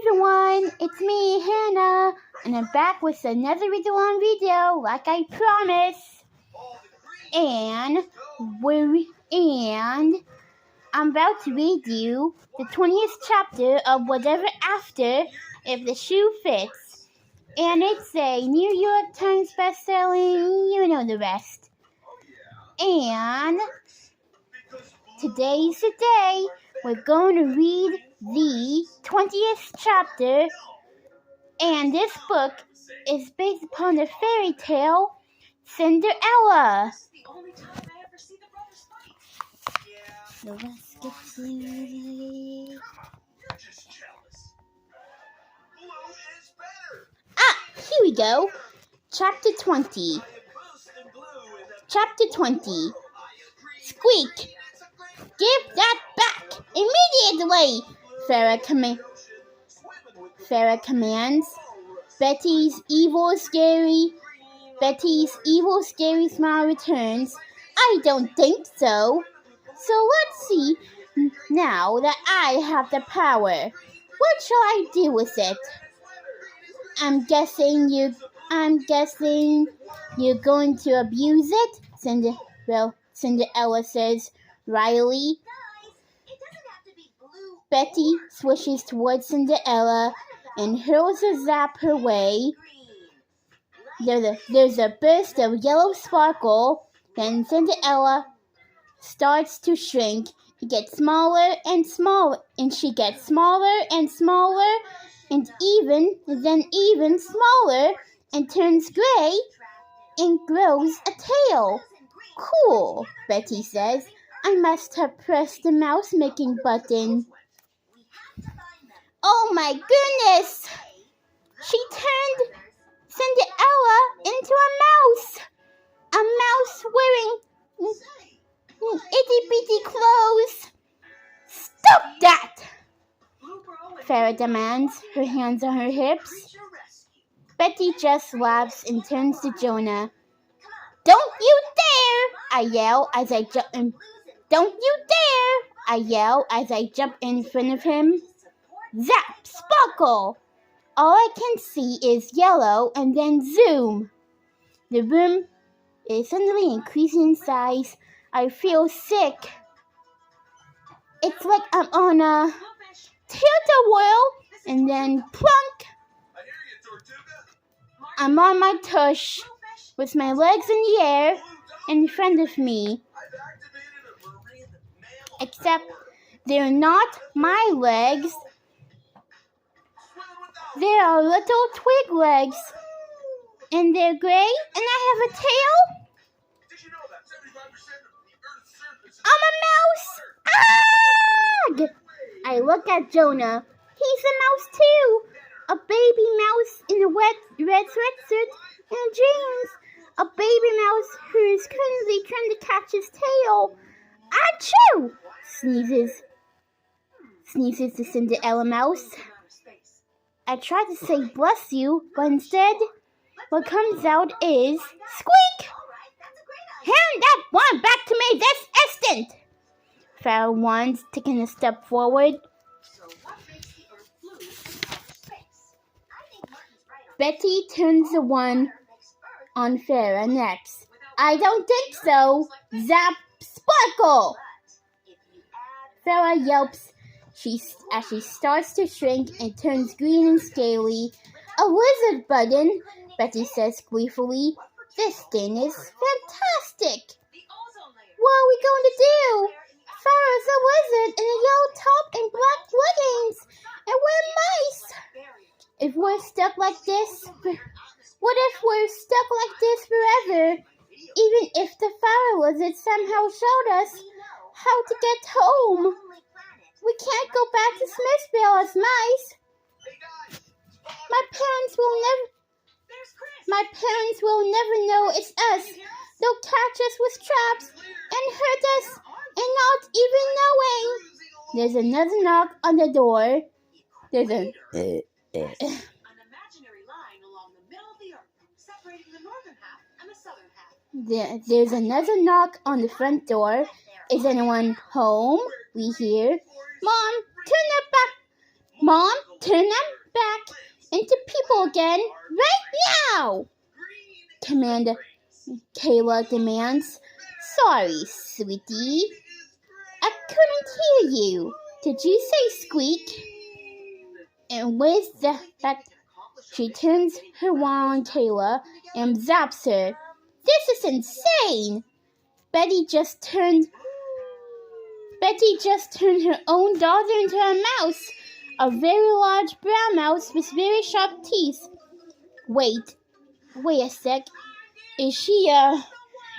everyone, it's me, Hannah, and I'm back with another read-along video, like I promised. And I'm about to read you the 20th chapter of Whatever After, If the Shoe Fits. And it's a New York Times best-selling, you know the rest. And today's the day we're going to read the 20th chapter, and this book is based upon the fairy tale Cinderella. So let's get to it. Here we go. Chapter 20. Chapter 20. Squeak! Give that back immediately! Farrah commands. Betty's evil, scary smile returns. I don't think so. So let's see now that I have the power. What shall I do with it? I'm guessing you're going to abuse it, Cinderella says wryly. Betty swishes towards Cinderella and hurls a zap her way. There's a burst of yellow sparkle. Then Cinderella starts to shrink. It gets smaller and smaller, and she gets smaller and smaller, and even smaller, and turns gray and grows a tail. Cool, Betty says. I must have pressed the mouse-making button. Oh my goodness! She turned Cinderella into a mouse! A mouse wearing itty-bitty clothes! Stop that! Farrah demands, her hands on her hips. Betty just laughs and turns to Jonah. Don't you dare! I yell as I jump in. Don't you dare! I yell as I jump in front of him. Zap! Sparkle! All I can see is yellow and then zoom. The room is suddenly increasing in size. I feel sick. It's like I'm on a tilt-a-whirl and then plunk. I'm on my tush with my legs in the air in front of me. Except they're not my legs. They are little twig legs, and they're gray, and I have a tail. I'm a mouse! Ah! I look at Jonah. He's a mouse too. A baby mouse in a red sweatshirt and jeans. A baby mouse who is currently trying to catch his tail. Achoo! Sneezes the Cinderella mouse. I try to say bless you, but instead, what comes out is squeak! Hand that one back to me this instant! Farrah warns, taking a step forward. Betty turns the one on Farrah next. I don't think so. Zap! Sparkle! Farrah yelps as she starts to shrink and turns green and scaly. A wizard button, Betty says gleefully. This thing is fantastic. What are we going to do? Farrah's a wizard in a yellow top and black leggings, and we're mice. If we're stuck like this, what if we're stuck like this forever? Even if the Farrah wizard somehow showed us how to get home. We can't go back to Smithville as mice. My parents will never know it's us. They'll catch us with traps and hurt us and not even knowing. There's another knock on the door. There's an imaginary line along the middle of the earth, separating the northern half and the southern half. There's another knock on the front door. Is anyone home? We hear. Mom, Turn them back into people again, right now! Commander Kayla demands. Sorry, sweetie. I couldn't hear you. Did you say squeak? And with that, she turns her wand on Kayla and zaps her. This is insane! Betty just turned her own daughter into a mouse. A very large brown mouse with very sharp teeth. Wait a sec. Is she a...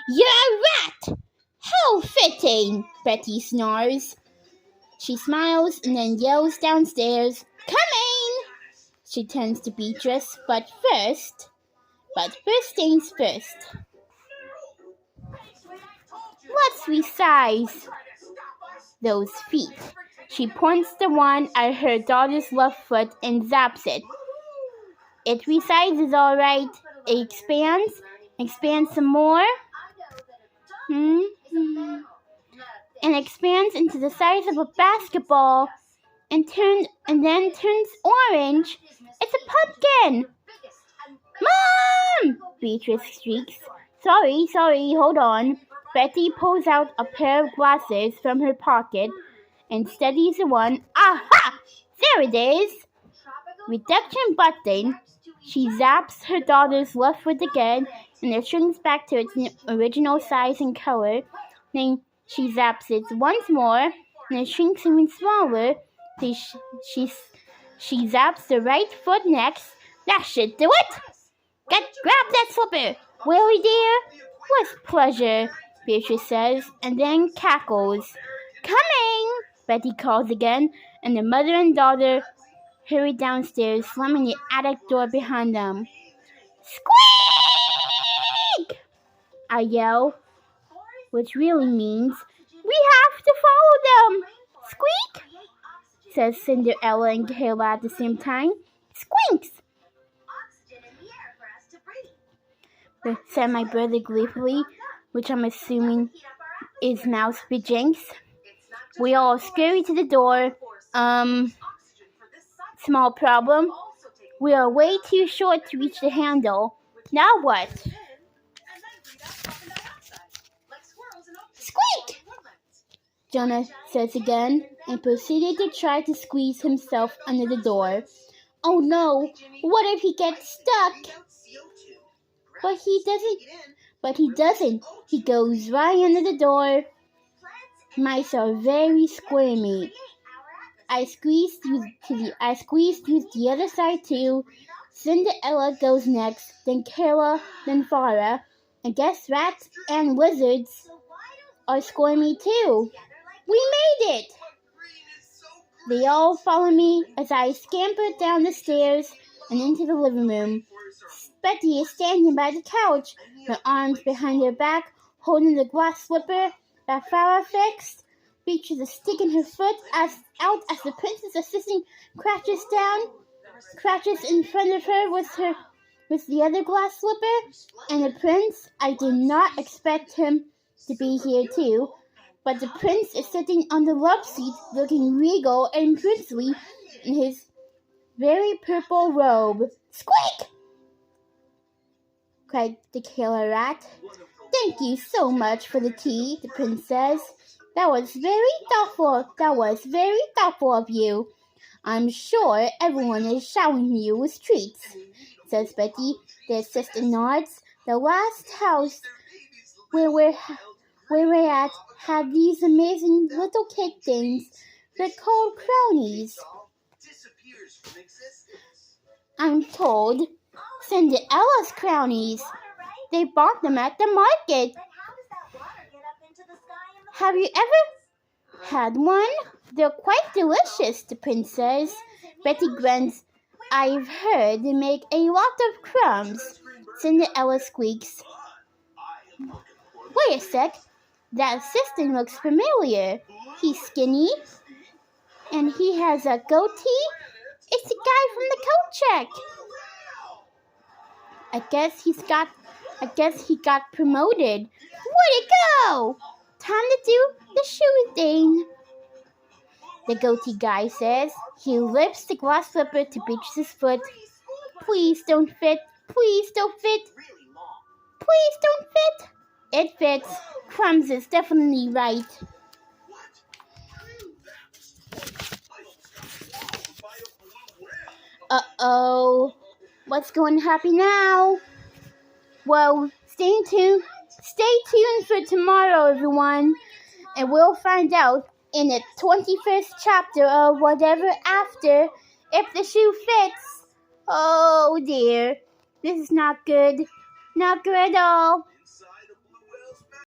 You're a rat! How fitting! Betty snarls. She smiles and then yells downstairs, Coming! She turns to Beatrice, but first things first. Let's resize those feet. She points the wand at her daughter's left foot and zaps it. It resizes all right. It expands some more, and expands into the size of a basketball, and then turns orange. It's a pumpkin! Mom! Beatrice shrieks. Sorry, hold on. Betty pulls out a pair of glasses from her pocket and steadies the one. Aha! There it is! Reduction button. She zaps her daughter's left foot again, and it shrinks back to its original size and color. Then she zaps it once more, and it shrinks even smaller. She zaps the right foot next. That should do it! Grab that slipper! Willie dear? With pleasure, Beatrice says, and then cackles. Coming! Betty calls again, and the mother and daughter hurry downstairs, slamming the attic door behind them. Squeak! I yell, which really means, we have to follow them! Squeak! Says Cinderella and Kayla at the same time. Squinks! Said my brother gleefully, which I'm assuming is Mouse Jinx. We all scurry to the door. Small problem. We are way too short to reach the handle. Now what? Squeak! Jonah says again, and proceeded to try to squeeze himself under the door. Oh no, what if he gets stuck? But he doesn't. He goes right under the door. Mice are very squirmy. I squeeze through the other side too. Cinderella goes next, then Kayla, then Farah. I guess rats and lizards are squirmy too. We made it! They all follow me as I scamper down the stairs and into the living room. Betty is standing by the couch, her arms behind her back, holding the glass slipper that Farah fixed. Beatrice is sticking her foot out as the princess assistant crouches in front of her with the other glass slipper. And the prince, I did not expect him to be here too, but the prince is sitting on the love seat looking regal and princely in his very purple robe. Squeak! Cried the killer rat. Thank you so much for the tea, the prince says. That was very thoughtful of you. I'm sure everyone is showering you with treats, says Betty. The assistant nods. The last house where we're at had these amazing little cake things. They're called crownies. I'm told. Cinderella's crownies. They bought them at the market. Have you ever had one? They're quite delicious, the prince says. Betty grins. I've heard they make a lot of crumbs. Cinderella squeaks. Wait a sec. That assistant looks familiar. He's skinny, and he has a goatee. It's the guy from the coat check. I guess he got promoted. Where'd it go? Time to do the shooting. the goatee guy says. He lifts the glass slipper to Beatrice's foot. Please don't fit. Please don't fit. Please don't fit. It fits. Crumbs is definitely right. Uh-oh. What's going to happen now? Well, stay tuned for tomorrow, everyone. And we'll find out in the 21st chapter or whatever after if the shoe fits. Oh dear. This is not good. Not good at all.